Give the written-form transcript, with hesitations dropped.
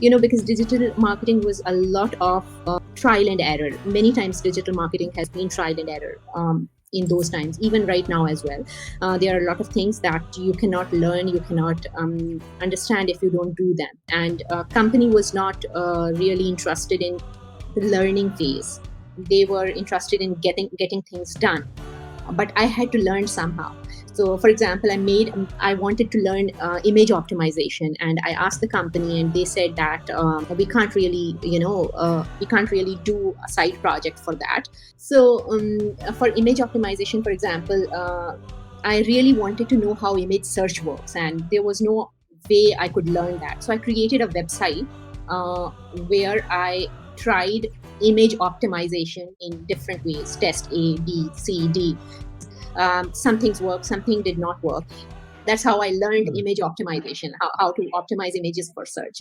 because digital marketing was a lot of trial and error. Many times digital marketing has been trial and error. In those times, even right now as well, there are a lot of things that you cannot learn, you cannot understand if you don't do them. And company was not really interested in the learning phase. They were interested in getting things done, but I had to learn somehow. So, for example, I wanted to learn image optimization, and I asked the company, and they said that we can't really do a side project for that. So, for image optimization, for example, I really wanted to know how image search works, and there was no way I could learn that. So, I created a website where I tried image optimization in different ways, test A, B, C, D. Some things worked, something did not work. That's how I learned image optimization, how to optimize images for search.